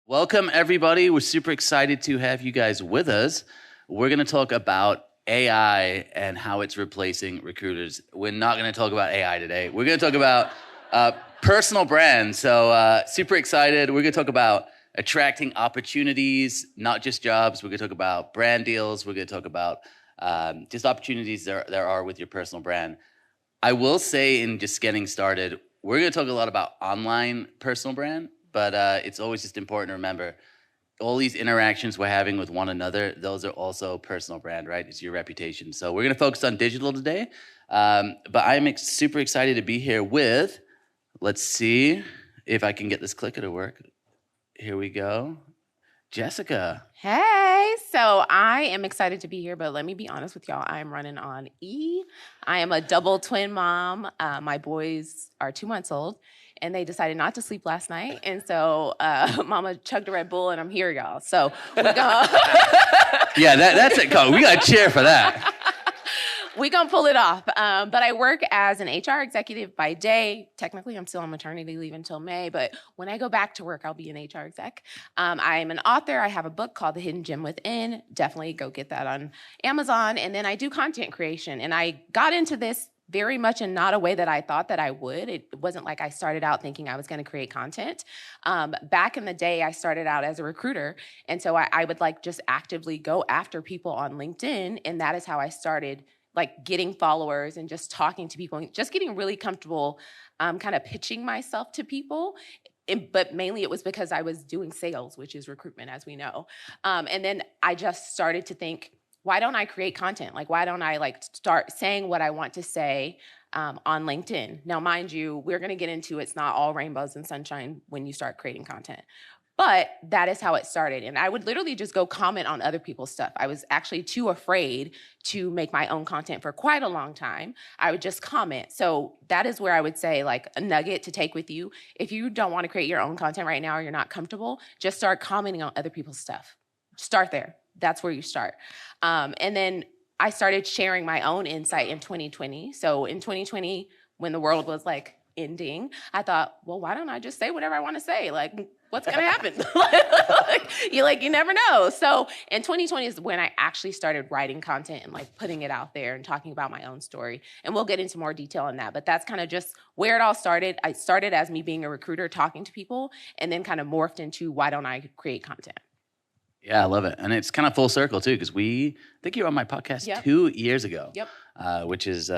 Welcome, everybody. We're super excited to have you guys with us. We're going to talk about AI and how it's replacing recruiters. We're not going to talk about AI today. We're going to talk about personal brands. So, super excited. We're going to talk about attracting opportunities, not just jobs. We're going to talk about brand deals. We're going to talk about just opportunities there are with your personal brand. I will say, in just getting started, we're going to talk a lot about online personal brand, but it's always just important to remember all these interactions we're having with one another, those are also personal brand, right? It's your reputation. So we're going to focus on digital today, but I'm super excited to be here with, let's see if I can get this clicker to work. Here we go. Jessica. Hey, so I am excited to be here, but let me be honest with y'all. I am running on E. I am a double twin mom. My boys are 2 months old, and they decided not to sleep last night. And so Mama chugged a Red Bull, and I'm here, y'all. So we go. Yeah, that's it. We got to cheer for that. We're going to pull it off. But I work as an HR executive by day. Technically, I'm still on maternity leave until May, but when I go back to work, I'll be an HR exec. I'm an author. I have a book called The Hidden Gem Within. Definitely go get that on Amazon. And then I do content creation. And I got into this very much in not a way that I thought that I would. It wasn't like I started out thinking I was going to create content. Back in the day, I started out as a recruiter. And so I would just actively go after people on LinkedIn. And that is how I started getting followers and just talking to people and just getting really comfortable kind of pitching myself to people. But mainly it was because I was doing sales, which is recruitment, as we know. And then I just started to think, why don't I create content? Why don't I start saying what I want to say on LinkedIn? Now, mind you, we're going to get into it's not all rainbows and sunshine when you start creating content. But that is how it started. And I would literally just go comment on other people's stuff. I was actually too afraid to make my own content for quite a long time. I would just comment. So that is where I would say a nugget to take with you. If you don't want to create your own content right now or you're not comfortable, just start commenting on other people's stuff. Start there. That's where you start. And then I started sharing my own insight in 2020. So in 2020, when the world was ending, I thought, well, why don't I just say whatever I want to say? What's going to happen? You never know. So in 2020 is when I actually started writing content and putting it out there and talking about my own story. And we'll get into more detail on that. But that's kind of just where it all started. I started as me being a recruiter, talking to people, and then kind of morphed into why don't I create content? Yeah, I love it. And it's kind of full circle too, because I think you were on my podcast 2 years ago. Yep. Which is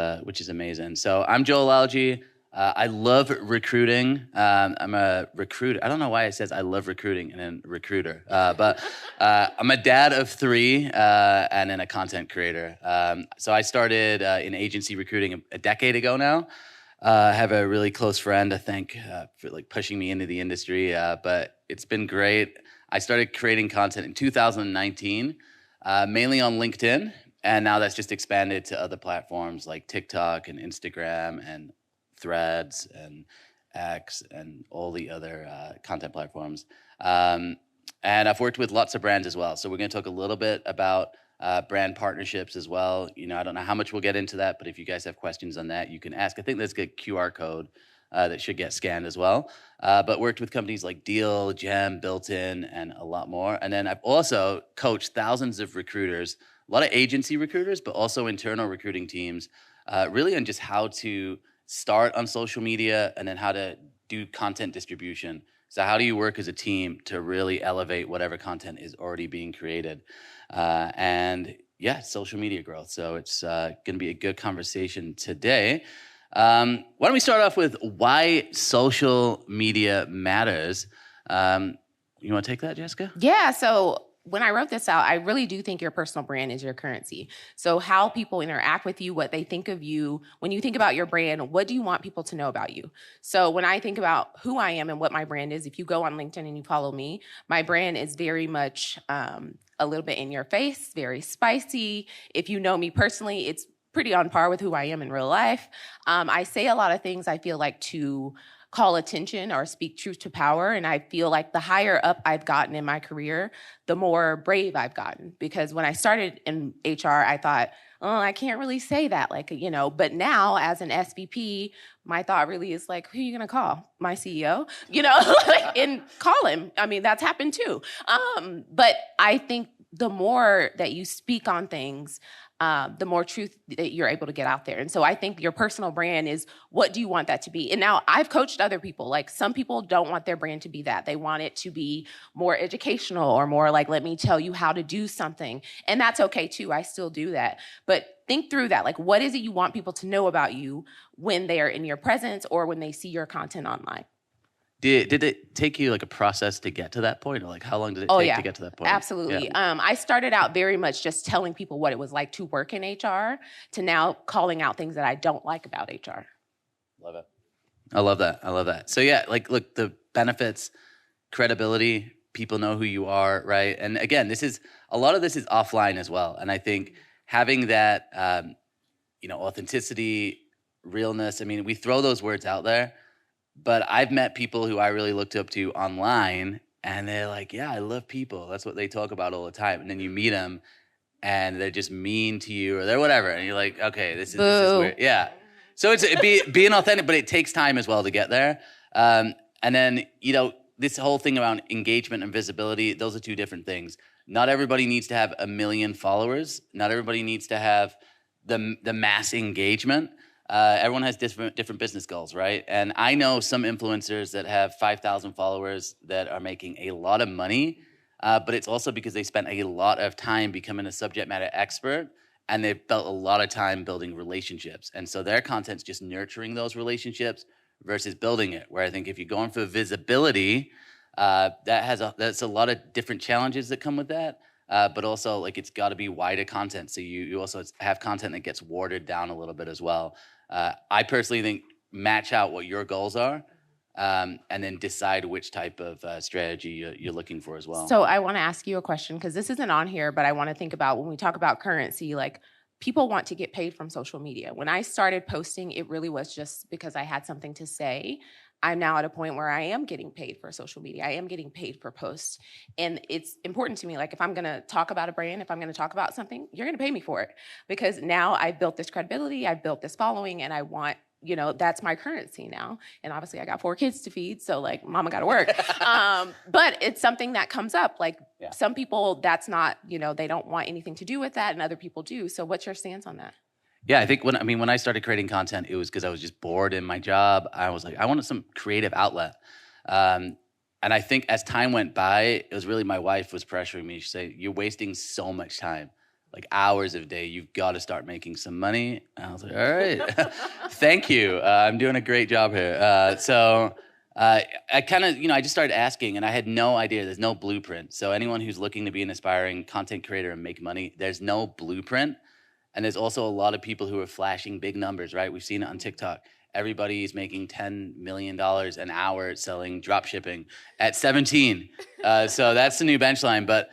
amazing. So I'm Joel Alge. I love recruiting. I'm a recruiter. I don't know why it says I love recruiting and then recruiter, but I'm a dad of 3 and then a content creator. So I started in agency recruiting a decade ago now. I have a really close friend, I think, for pushing me into the industry, but it's been great. I started creating content in 2019, mainly on LinkedIn, and now that's just expanded to other platforms like TikTok and Instagram and Threads and X and all the other content platforms. And I've worked with lots of brands as well. So we're going to talk a little bit about brand partnerships as well. I don't know how much we'll get into that, but if you guys have questions on that, you can ask. I think there's a QR code that should get scanned as well. But worked with companies like Deal, Gem, Built-in, and a lot more. And then I've also coached thousands of recruiters, a lot of agency recruiters, but also internal recruiting teams, really on just how to start on social media and then how to do content distribution. So how do you work as a team to really elevate whatever content is already being created? And yeah, social media growth. So it's going to be a good conversation today. Why don't we start off with why social media matters? You want to take that, Jessica? Yeah, so when I wrote this out, I really do think your personal brand is your currency. So how people interact with you, what they think of you, when you think about your brand, what do you want people to know about you? So when I think about who I am and what my brand is, if you go on LinkedIn and you follow me, my brand is very much a little bit in your face, very spicy. If you know me personally, it's pretty on par with who I am in real life. I say a lot of things I feel to call attention or speak truth to power. And I feel like the higher up I've gotten in my career, the more brave I've gotten. Because when I started in HR, I thought, oh, I can't really say that. Like, but now as an SVP, my thought really is like, who are you going to call? My CEO? And call him. I mean, that's happened too. But I think the more that you speak on things, the more truth that you're able to get out there. And so I think your personal brand is, what do you want that to be? And now I've coached other people. Like, some people don't want their brand to be that. They want it to be more educational or more like, let me tell you how to do something. And that's okay too. I still do that. But think through that. Like, what is it you want people to know about you when they are in your presence or when they see your content online? Did it take you like a process to get to that point? Or like how long did it take to get to that point? Absolutely. Yeah. I started out very much just telling people what it was like to work in HR to now calling out things that I don't like about HR. Love it. I love that. So yeah, like look, the benefits, credibility, people know who you are, right? And again, a lot of this is offline as well. And I think having that, authenticity, realness, I mean, we throw those words out there, but I've met people who I really looked up to online, and they're like, yeah, I love people. That's what they talk about all the time. And then you meet them, and they're just mean to you, or they're whatever. And you're like, okay, this is weird. Yeah. So it's being authentic, but it takes time as well to get there. And then, this whole thing around engagement and visibility, those are two different things. Not everybody needs to have 1 million followers. Not everybody needs to have the mass engagement. Everyone has different business goals, right? And I know some influencers that have 5,000 followers that are making a lot of money, but it's also because they spent a lot of time becoming a subject matter expert, and they've built a lot of time building relationships. And so their content's just nurturing those relationships versus building it, where I think if you're going for visibility, that's a lot of different challenges that come with that. But also, like, it's got to be wider content. So you also have content that gets watered down a little bit as well. I personally think match out what your goals are, and then decide which type of strategy you're looking for as well. So I want to ask you a question, because this isn't on here, but I want to think about when we talk about currency, like, people want to get paid from social media. When I started posting, it really was just because I had something to say. I'm now at a point where I am getting paid for social media. I am getting paid for posts. And it's important to me. Like, if I'm going to talk about a brand, if I'm going to talk about something, you're going to pay me for it. Because now I've built this credibility, I've built this following, and I want, that's my currency now. And obviously I got 4 kids to feed, so like, mama got to work. But it's something that comes up. Like, some people, that's not, they don't want anything to do with that, and other people do. So what's your stance on that? Yeah, I think when I started creating content, it was because I was just bored in my job. I was like, I wanted some creative outlet. And I think as time went by, it was really my wife was pressuring me. She said, you're wasting so much time, like hours of day. You've got to start making some money. And I was like, all right, thank you. I'm doing a great job here. So I kind of, I just started asking, and I had no idea. There's no blueprint. So anyone who's looking to be an aspiring content creator and make money, there's no blueprint. And there's also a lot of people who are flashing big numbers, right? We've seen it on TikTok. Everybody's making $10 million an hour selling drop shipping at 17. So that's the new benchline. But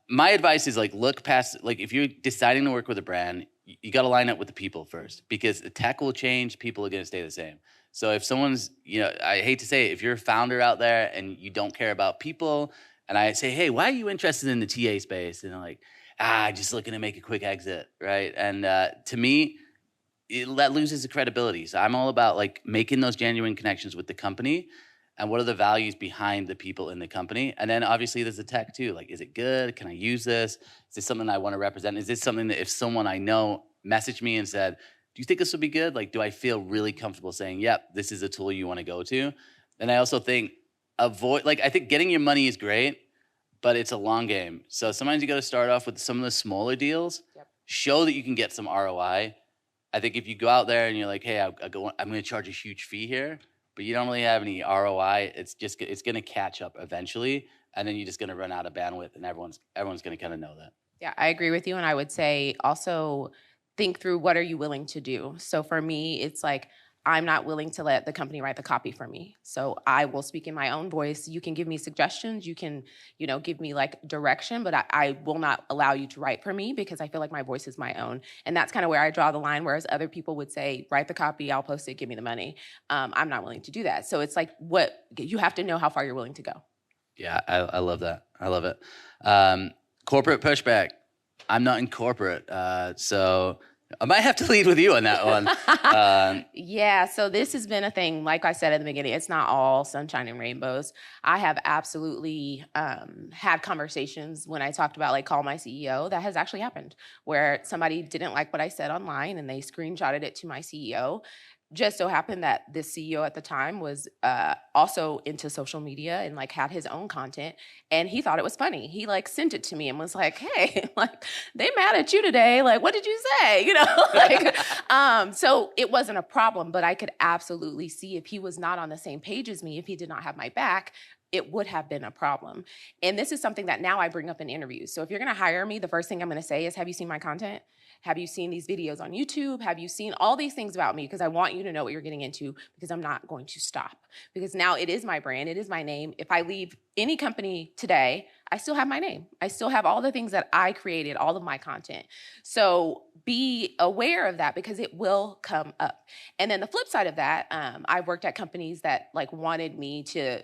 my advice is, like, look past, like, if you're deciding to work with a brand, you got to line up with the people first, because the tech will change. People are going to stay the same. So if someone's, I hate to say it, if you're a founder out there and you don't care about people, and I say, hey, why are you interested in the TA space? And they're like, just looking to make a quick exit, right? And to me, that loses the credibility. So I'm all about, like, making those genuine connections with the company, and what are the values behind the people in the company. And then obviously there's the tech too. Like, is it good? Can I use this? Is this something I want to represent? Is this something that if someone I know messaged me and said, do you think this would be good? Like, do I feel really comfortable saying, yep, this is a tool you want to go to? And I also think I think getting your money is great, but it's a long game. So sometimes you got to start off with some of the smaller deals, show that you can get some ROI. I think if you go out there and you're like, hey, I'm going to charge a huge fee here, but you don't really have any ROI, it's going to catch up eventually, and then you're just going to run out of bandwidth, and everyone's going to kind of know that. Yeah, I agree with you. And I would say also think through, what are you willing to do? So for me, it's like, I'm not willing to let the company write the copy for me. So I will speak in my own voice. You can give me suggestions. You can, give me like direction, but I will not allow you to write for me because I feel like my voice is my own. And that's kind of where I draw the line. Whereas other people would say, write the copy, I'll post it, give me the money. I'm not willing to do that. So it's like you have to know how far you're willing to go. Yeah, I love that. I love it. Corporate pushback. I'm not in corporate, so I might have to lead with you on that one. Yeah, so this has been a thing. Like I said at the beginning, it's not all sunshine and rainbows. I have absolutely had conversations when I talked about like call my CEO. That has actually happened where somebody didn't like what I said online and they screenshotted it to my CEO. Just so happened that this CEO at the time was also into social media and like had his own content, and he thought it was funny. He like sent it to me and was like, "Hey, like they mad at you today. Like, what did you say?" So it wasn't a problem, but I could absolutely see if he was not on the same page as me, if he did not have my back, it would have been a problem. And this is something that now I bring up in interviews. So if you're going to hire me, the first thing I'm going to say is, have you seen my content? Have you seen these videos on YouTube? Have you seen all these things about me? Because I want you to know what you're getting into, because I'm not going to stop. Because now it is my brand, it is my name. If I leave any company today, I still have my name. I still have all the things that I created, all of my content. So be aware of that because it will come up. And then the flip side of that, I've worked at companies that like wanted me to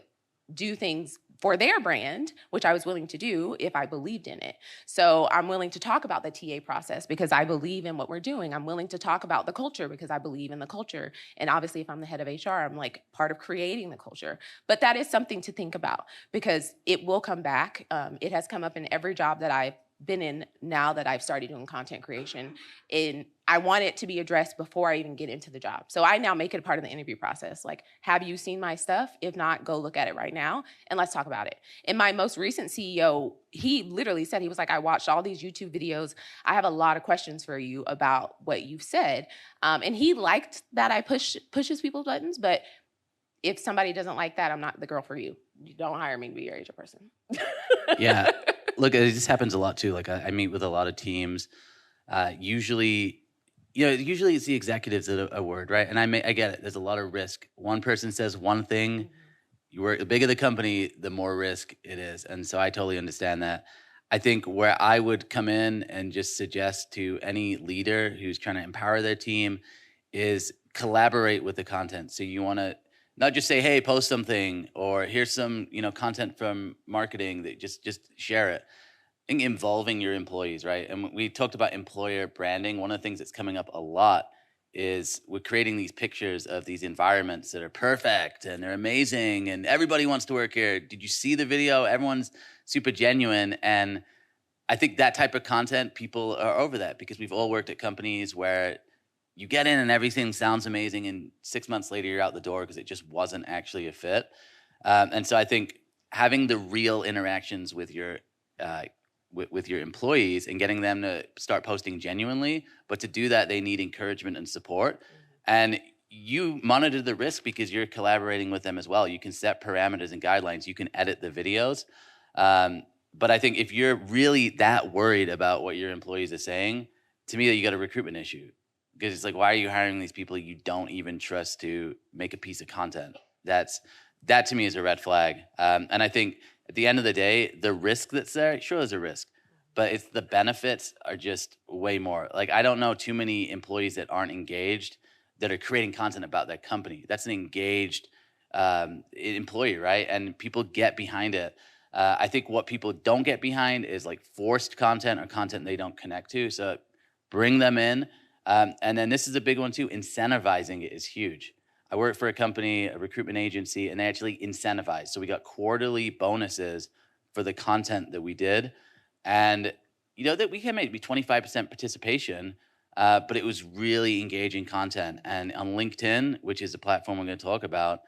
do things for their brand, which I was willing to do if I believed in it. So I'm willing to talk about the TA process because I believe in what we're doing. I'm willing to talk about the culture because I believe in the culture. And obviously, if I'm the head of HR, I'm like part of creating the culture. But that is something to think about because it will come back. It has come up in every job that I've been in now that I've started doing content creation. And I want it to be addressed before I even get into the job. So I now make it a part of the interview process. Like, have you seen my stuff? If not, go look at it right now and let's talk about it. And my most recent CEO, he literally said, he was like, I watched all these YouTube videos. I have a lot of questions for you about what you've said. And he liked that I pushes people's buttons, but if somebody doesn't like that, I'm not the girl for you. You don't hire me to be your HR person. Yeah. Look, it just happens a lot too. Like I meet with a lot of teams. Usually it's the executives that are word, right? And I get it. There's a lot of risk. One person says one thing. The bigger the company, the more risk it is. And so I totally understand that. I think where I would come in and just suggest to any leader who's trying to empower their team is collaborate with the content. So you want to not just say, hey, post something, or here's some, content from marketing that just share it. I think involving your employees, right? And we talked about employer branding. One of the things that's coming up a lot is we're creating these pictures of these environments that are perfect and they're amazing and everybody wants to work here. Did you see the video? Everyone's super genuine. And I think that type of content, people are over that because we've all worked at companies where you get in and everything sounds amazing, and 6 months later you're out the door because it just wasn't actually a fit. And so I think having the real interactions with your employees and getting them to start posting genuinely, but to do that they need encouragement and support. And you monitor the risk because you're collaborating with them as well. You can set parameters and guidelines. You can edit the videos. But I think if you're really that worried about what your employees are saying, to me, that you got a recruitment issue. Because it's like, why are you hiring these people you don't even trust to make a piece of content? That to me is a red flag. And I think at the end of the day, the risk that's there, sure, there's a risk, but it's the benefits are just way more. Like, I don't know too many employees that aren't engaged that are creating content about their company. That's an engaged employee, right? And people get behind it. I think what people don't get behind is like forced content or content they don't connect to. So bring them in. And then this is a big one too, incentivizing it is huge. I work for a company, a recruitment agency, and they actually incentivize. So we got quarterly bonuses for the content that we did. And that we had maybe 25% participation, but it was really engaging content. And on LinkedIn, which is the platform we're going to talk about,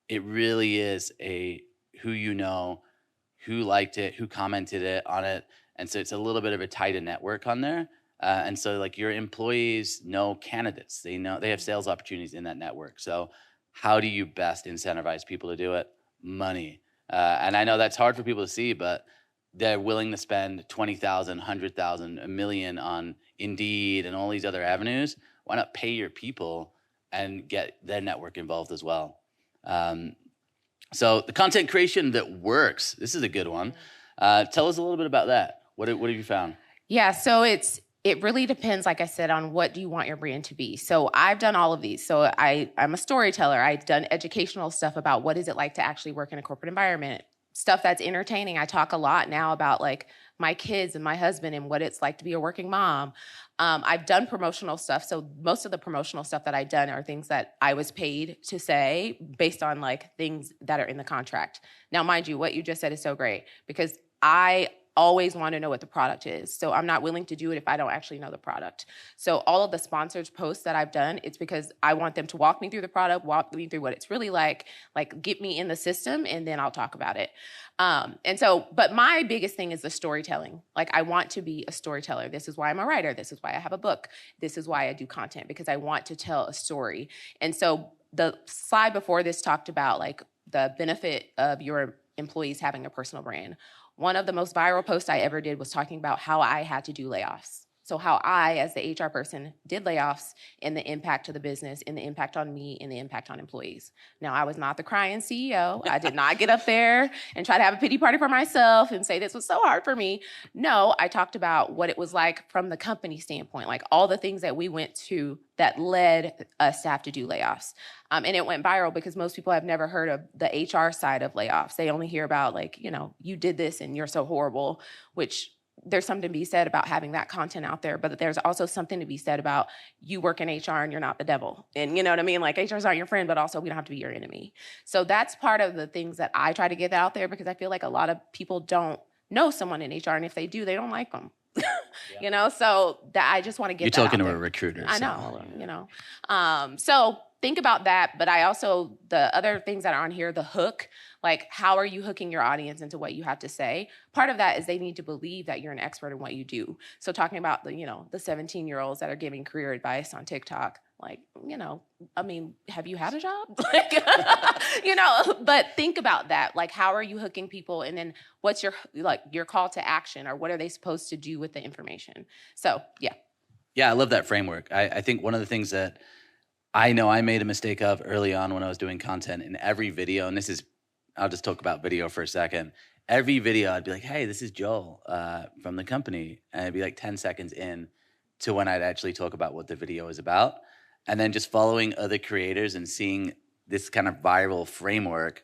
it really is who liked it, who commented it on it. And so it's a little bit of a tighter network on there. And so like your employees know candidates, they have sales opportunities in that network. So how do you best incentivize people to do it? Money. And I know that's hard for people to see, but they're willing to spend $20,000, $100,000, $1 million on Indeed and all these other avenues. Why not pay your people and get their network involved as well. So the content creation that works, this is a good one. Tell us a little bit about that. What have you found? Yeah, so it really depends, like I said, on what do you want your brand to be. So I've done all of these. So I'm a storyteller. I've done educational stuff about what is it like to actually work in a corporate environment. Stuff that's entertaining. I talk a lot now about like my kids and my husband and what it's like to be a working mom. I've done promotional stuff. So most of the promotional stuff that I've done are things that I was paid to say based on like things that are in the contract. Now, mind you, what you just said is so great because I always want to know what the product is. So I'm not willing to do it if I don't actually know the product. So all of the sponsored posts that I've done, it's because I want them to walk me through the product, walk me through what it's really like get me in the system, and then I'll talk about it. But my biggest thing is the storytelling. Like I want to be a storyteller. This is why I'm a writer. This is why I have a book. This is why I do content, because I want to tell a story. And so the slide before this talked about like the benefit of your employees having a personal brand. One of the most viral posts I ever did was talking about how I had to do layoffs. So how I, as the HR person, did layoffs and the impact to the business and the impact on me and the impact on employees. Now, I was not the crying CEO. I did not get up there and try to have a pity party for myself and say this was so hard for me. No, I talked about what it was like from the company standpoint, like all the things that we went to that led us to have to do layoffs. And it went viral because most people have never heard of the HR side of layoffs. They only hear about like, you did this and you're so horrible, which there's something to be said about having that content out there, but there's also something to be said about you work in HR and you're not the devil. And you know what I mean? Like HR's not your friend, but also we don't have to be your enemy. So that's part of the things that I try to get out there because I feel like a lot of people don't know someone in HR. And if they do, they don't like them. Yeah. So that I just want to get You're that talking out to there. a recruiter. I know, So think about that. But I also, the other things that are on here, the hook, like how are you hooking your audience into what you have to say? Part of that is they need to believe that you're an expert in what you do. So talking about the 17-year-olds that are giving career advice on TikTok, like, have you had a job? But think about that. Like, how are you hooking people? And then what's your call to action or what are they supposed to do with the information? So, yeah. Yeah, I love that framework. I think one of the things that I know I made a mistake of early on when I was doing content in every video, and I'll just talk about video for a second. Every video I'd be like, hey, this is Joel from the company. And it'd be like 10 seconds in to when I'd actually talk about what the video is about. And then just following other creators and seeing this kind of viral framework.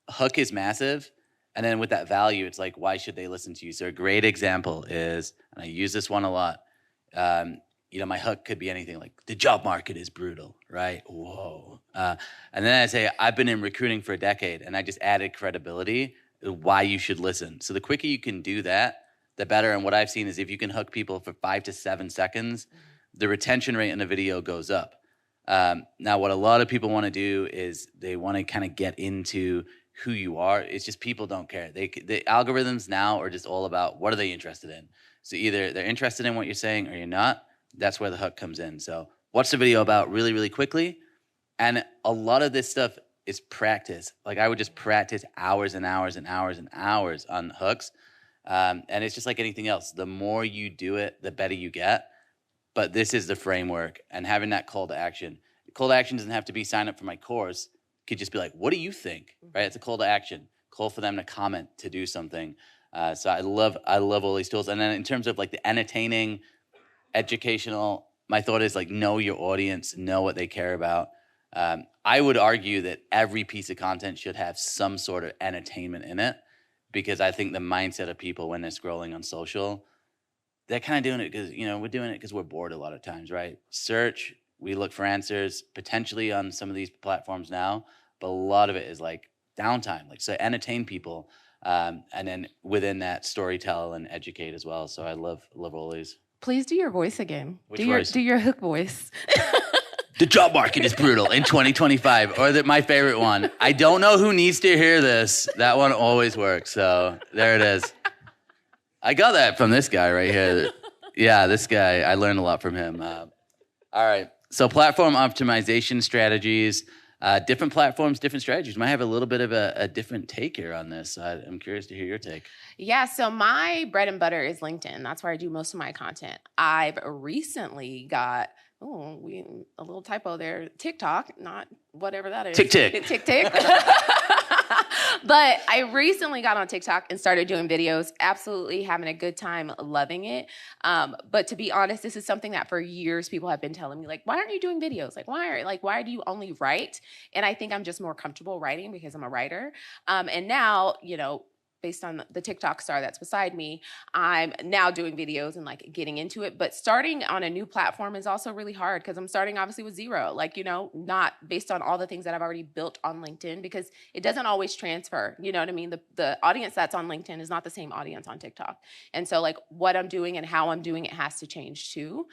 Hook is massive. And then with that value, it's like, why should they listen to you? So a great example is, and I use this one a lot, my hook could be anything like the job market is brutal, right? Whoa. And then I say, I've been in recruiting for a decade and I just added credibility, why you should listen. So the quicker you can do that, the better. And what I've seen is if you can hook people for 5 to 7 seconds, the retention rate in the video goes up. Now, what a lot of people want to do is they want to kind of get into who you are. It's just people don't care. The algorithms now are just all about what are they interested in. So either they're interested in what you're saying or you're not. That's where the hook comes in. So watch the video about really, really quickly. And a lot of this stuff is practice. Like I would just practice hours and hours and hours and hours on hooks. And it's just like anything else. The more you do it, the better you get. But this is the framework and having that call to action. The call to action doesn't have to be sign up for my course. It could just be like, what do you think? Right? It's a call to action. Call for them to comment, to do something. So I love all these tools. And then in terms of like the entertaining, educational, my thought is like know your audience, know what they care about. I would argue that every piece of content should have some sort of entertainment in it because I think the mindset of people when they're scrolling on social, they're kind of doing it because, we're doing it because we're bored a lot of times, right? Search, we look for answers potentially on some of these platforms now, but a lot of it is like downtime. Like, so entertain people and then within that storytell and educate as well. So I love all these. Please do your voice again. Which voice? Do your hook voice. The job market is brutal in 2025. Or my favorite one. I don't know who needs to hear this. That one always works. So there it is. I got that from this guy right here. Yeah, this guy. I learned a lot from him. All right. So platform optimization strategies. Different platforms, different strategies. Might have a little bit of a different take here on this. I'm curious to hear your take. Yeah, so my bread and butter is LinkedIn. That's where I do most of my content. I've recently got oh, we a little typo there. TikTok, not whatever that is. Tick, tick. Tick, tick. But I recently got on TikTok and started doing videos, absolutely having a good time, loving it. But to be honest, this is something that for years people have been telling me, like, why aren't you doing videos? Why do you only write? And I think I'm just more comfortable writing because I'm a writer. And now, based on the TikTok star that's beside me, I'm now doing videos and like getting into it. But starting on a new platform is also really hard because I'm starting obviously with zero, not based on all the things that I've already built on LinkedIn, because it doesn't always transfer. You know what I mean? The audience that's on LinkedIn is not the same audience on TikTok. And so like what I'm doing and how I'm doing it has to change too.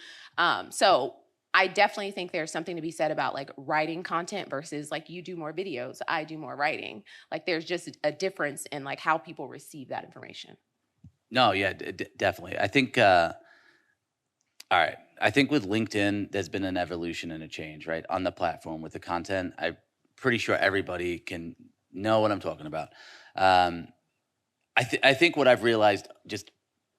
So I definitely think there's something to be said about like writing content versus like you do more videos, I do more writing. Like there's just a difference in like how people receive that information. No, yeah, definitely. I think, all right. I think with LinkedIn, there's been an evolution and a change, right? On the platform with the content. I'm pretty sure everybody can know what I'm talking about. I think what I've realized, just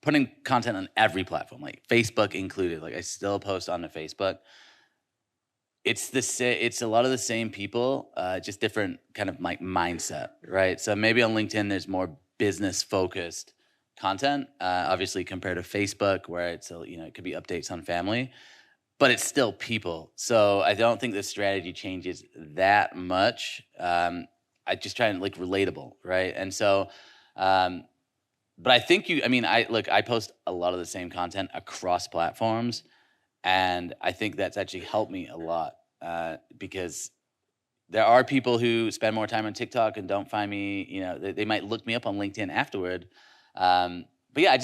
putting content on every platform, like Facebook included, like I still post on the Facebook. It's a lot of the same people, just different kind of like mindset, right? So maybe on LinkedIn, there's more business focused content, obviously compared to Facebook, where it could be updates on family, but it's still people. So I don't think the strategy changes that much. I just try and like relatable, right? And so, but I think I post a lot of the same content across platforms, and I think that's actually helped me a lot, because there are people who spend more time on TikTok and don't find me. They might look me up on LinkedIn afterward. But yeah, I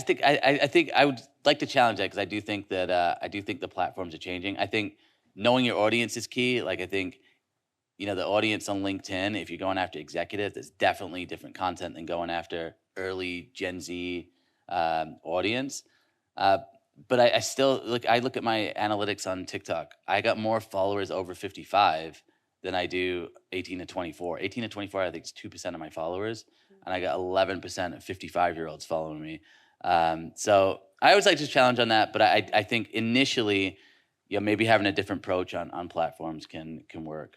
think I would like to challenge that, because I do think the platforms are changing. I think knowing your audience is key. Like I think the audience on LinkedIn, if you're going after executives, there's definitely different content than going after early Gen Z audience. But I still I look at my analytics on TikTok. I got more followers over 55 than I do 18 to 24. 18 to 24, I think it's 2% of my followers, and I got 11% of 55-year-olds following me. So I always like to challenge on that, but I think initially, maybe having a different approach on platforms can work.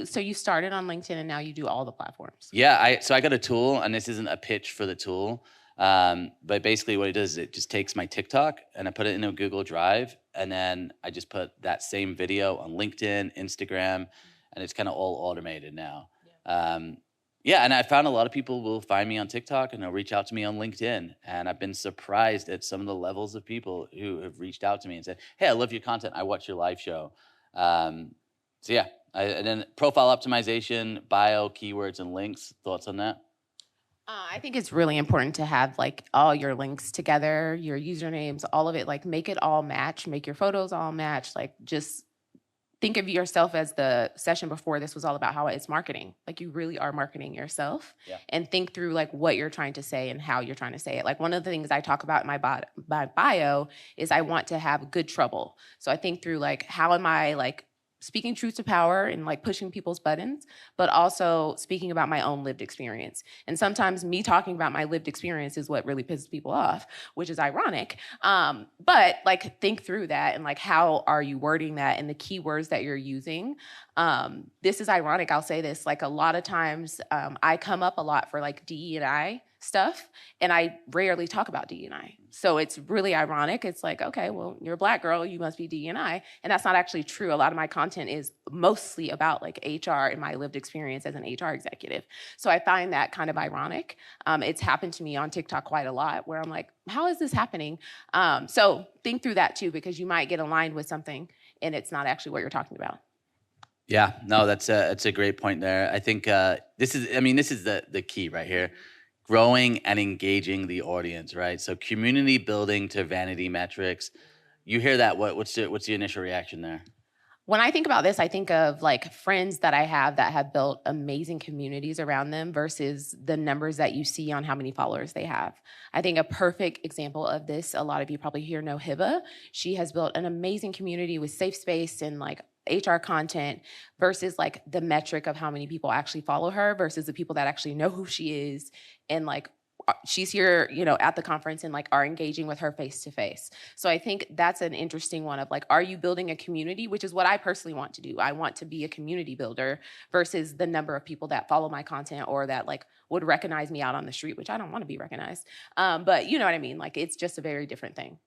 So you started on LinkedIn and now you do all the platforms? Yeah, so I got a tool, and this isn't a pitch for the tool, but basically what it does is it just takes my TikTok and I put it in a Google Drive, and then I just put that same video on LinkedIn, Instagram, and it's kind of all automated now. Yeah, and I found a lot of people will find me on TikTok and they'll reach out to me on LinkedIn, and I've been surprised at some of the levels of people who have reached out to me and said, "Hey, I love your content. I watch your live show." So yeah. And then profile optimization, bio, keywords, and links. Thoughts on that? I think it's really important to have like all your links together, your usernames, all of it, like make it all match, make your photos all match, like just think of yourself as the session before this was all about how it's marketing. Like you really are marketing yourself. Yeah. And think through like what you're trying to say and how you're trying to say it. Like one of the things I talk about in my bio is I want to have good trouble. So I think through like, how am I like speaking truth to power and like pushing people's buttons, but also speaking about my own lived experience. And sometimes me talking about my lived experience is what really pisses people off, which is ironic. But like think through that and like how are you wording that and the keywords that you're using. This is ironic, I'll say this, like a lot of times I come up a lot for like DE&I stuff, and I rarely talk about DE&I. So it's really ironic. It's like, okay, well, you're a Black girl, you must be DE&I. And that's not actually true. A lot of my content is mostly about like HR and my lived experience as an HR executive. So I find that kind of ironic. It's happened to me on TikTok quite a lot where I'm like, how is this happening? So think through that too, because you might get aligned with something and it's not actually what you're talking about. Yeah, no, that's a great point there. I think this is the key right here. Growing and engaging the audience, right? So community building to vanity metrics. You hear that? What's the initial reaction there? When I think about this, I think of like friends that I have that have built amazing communities around them versus the numbers that you see on how many followers they have. I think a perfect example of this, a lot of you probably here know Hiba. She has built an amazing community with safe space and like HR content versus like the metric of how many people actually follow her versus the people that actually know who she is and like she's here, at the conference and like are engaging with her face to face. So I think that's an interesting one of like, are you building a community, which is what I personally want to do. I want to be a community builder versus the number of people that follow my content or that like would recognize me out on the street, which I don't want to be recognized. But you know what I mean? Like, it's just a very different thing.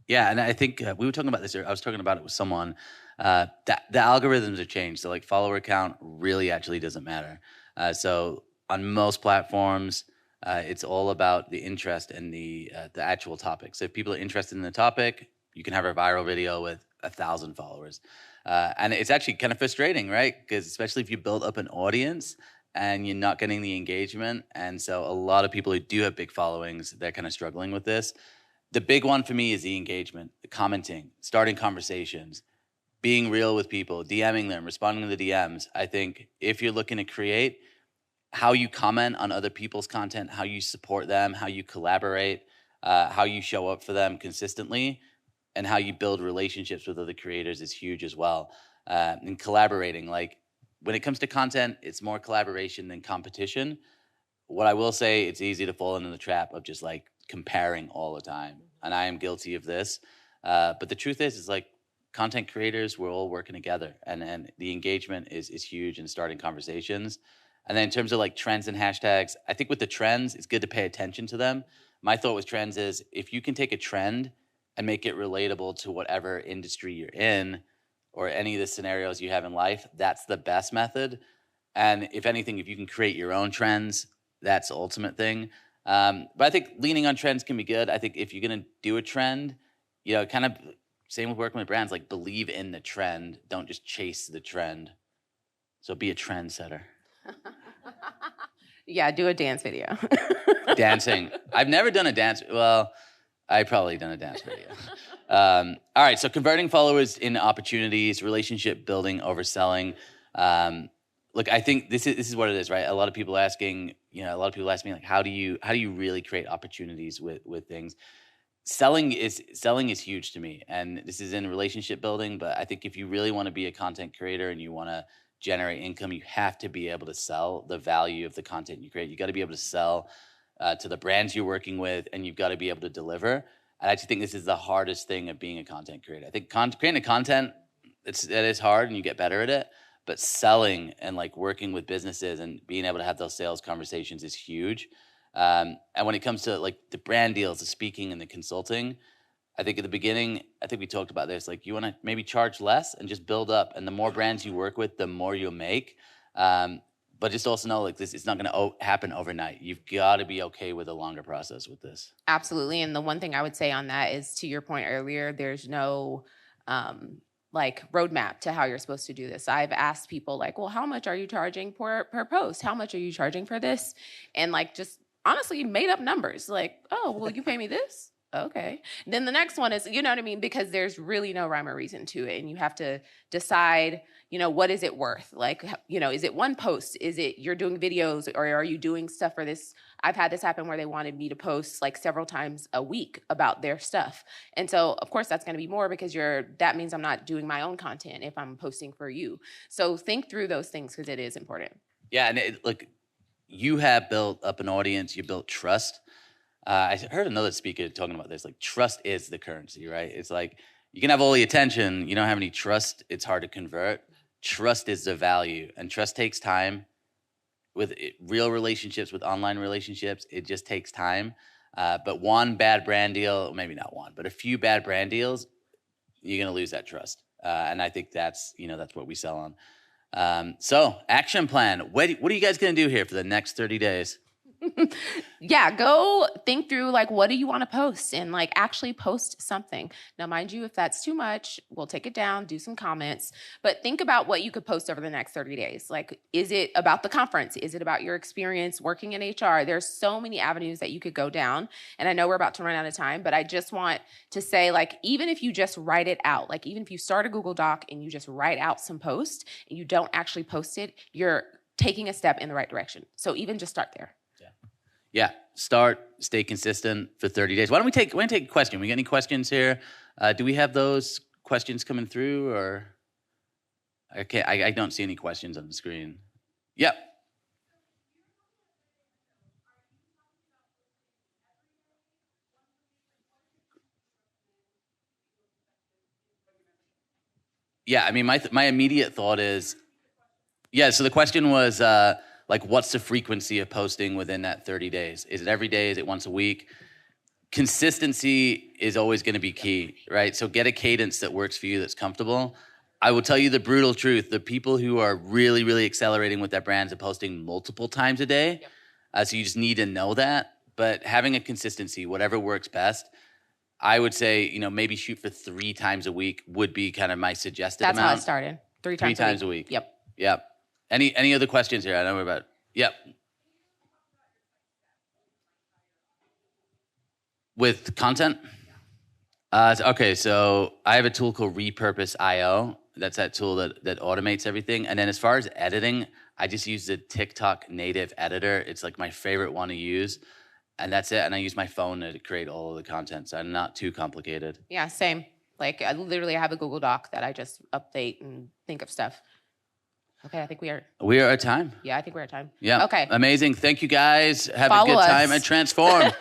Yeah, and I think we were talking about this. I was talking about it with someone. That the algorithms have changed, so like follower count really actually doesn't matter. So on most platforms, it's all about the interest and the actual topic. So if people are interested in the topic, you can have a viral video with 1,000 followers, and it's actually kind of frustrating, right? Because especially if you build up an audience and you're not getting the engagement, and so a lot of people who do have big followings, they're kind of struggling with this. The big one for me is the engagement, the commenting, starting conversations, being real with people, DMing them, responding to the DMs. I think if you're looking to create, how you comment on other people's content, how you support them, how you collaborate, how you show up for them consistently, and how you build relationships with other creators is huge as well. And collaborating, like when it comes to content, it's more collaboration than competition. What I will say, it's easy to fall into the trap of just like comparing all the time. And I am guilty of this. But the truth is like content creators, we're all working together, and the engagement is huge in starting conversations. And then in terms of like trends and hashtags, I think with the trends, it's good to pay attention to them. My thought with trends is if you can take a trend and make it relatable to whatever industry you're in or any of the scenarios you have in life, that's the best method. And if anything, if you can create your own trends, that's the ultimate thing. But I think leaning on trends can be good. I think if you're going to do a trend, kind of same with working with brands, like believe in the trend. Don't just chase the trend. So be a trendsetter. Yeah, do a dance video. Dancing. I've never done a dance. Well, I've probably done a dance video. All right, so converting followers into opportunities, relationship building over selling. Look, I think this is what it is, right? A lot of people ask me like, how do you really create opportunities with things? Selling is huge to me, and this is in relationship building. But I think if you really want to be a content creator and you want to generate income, you have to be able to sell the value of the content you create. You got to be able to sell to the brands you're working with, and you've got to be able to deliver. And I actually think this is the hardest thing of being a content creator. I think creating content, it is hard, and you get better at it. But selling and like working with businesses and being able to have those sales conversations is huge. And when it comes to like the brand deals, the speaking and the consulting, I think at the beginning, I think we talked about this, like you want to maybe charge less and just build up. And the more brands you work with, the more you'll make. But just also know like this, it's not going to happen overnight. You've got to be okay with a longer process with this. Absolutely. And the one thing I would say on that is, to your point earlier, there's no like roadmap to how you're supposed to do this. I've asked people like, well, how much are you charging per post? How much are you charging for this? And like, just honestly made up numbers like, oh, well, you pay me this? Okay. Then the next one is, you know what I mean? Because there's really no rhyme or reason to it. And you have to decide, what is it worth? Like, is it one post? Is it you're doing videos, or are you doing stuff for this? I've had this happen where they wanted me to post like several times a week about their stuff. And so of course that's going to be more because that means I'm not doing my own content if I'm posting for you. So think through those things because it is important. Yeah. And look, you have built up an audience, you built trust. I heard another speaker talking about this, like trust is the currency, right? It's like you can have all the attention, you don't have any trust, it's hard to convert. Trust is the value, and trust takes time. With real relationships, with online relationships, it just takes time. But one bad brand deal, maybe not one, but a few bad brand deals, you're going to lose that trust. And I think that's what we sell on. So action plan. What are you guys going to do here for the next 30 days? Yeah, go think through like, what do you want to post, and like actually post something. Now, mind you, if that's too much, we'll take it down, do some comments, but think about what you could post over the next 30 days. Like, is it about the conference? Is it about your experience working in HR? There's so many avenues that you could go down. And I know we're about to run out of time, but I just want to say, like, even if you just write it out, like even if you start a Google Doc and you just write out some post and you don't actually post it, you're taking a step in the right direction. So even just start there. Yeah, stay consistent for 30 days. Why don't we take a question? We got any questions here? Do we have those questions coming through, or? Okay, I don't see any questions on the screen. Yep. Yeah, I mean, my immediate thought is, yeah. So the question was like, what's the frequency of posting within that 30 days? Is it every day? Is it once a week? Consistency is always going to be key, right? So get a cadence that works for you, that's comfortable. I will tell you the brutal truth: the people who are really, really accelerating with their brands are posting multiple times a day. So you just need to know that. But having a consistency, whatever works best. I would say, maybe shoot for 3 times a week would be kind of my suggested That's amount. how it started. Three Three times times a week. Yep. Yep. Any other questions here? I know we're about. Yep. With content? Okay, so I have a tool called Repurpose.io. That's that tool that automates everything. And then as far as editing, I just use the TikTok native editor. It's like my favorite one to use. And that's it. And I use my phone to create all of the content. So I'm not too complicated. Yeah, same. Like I literally have a Google Doc that I just update and think of stuff. Okay, I think we are at time. Yeah, I think we're at time. Yeah. Okay. Amazing. Thank you guys. Have Follow a good time us. and transform.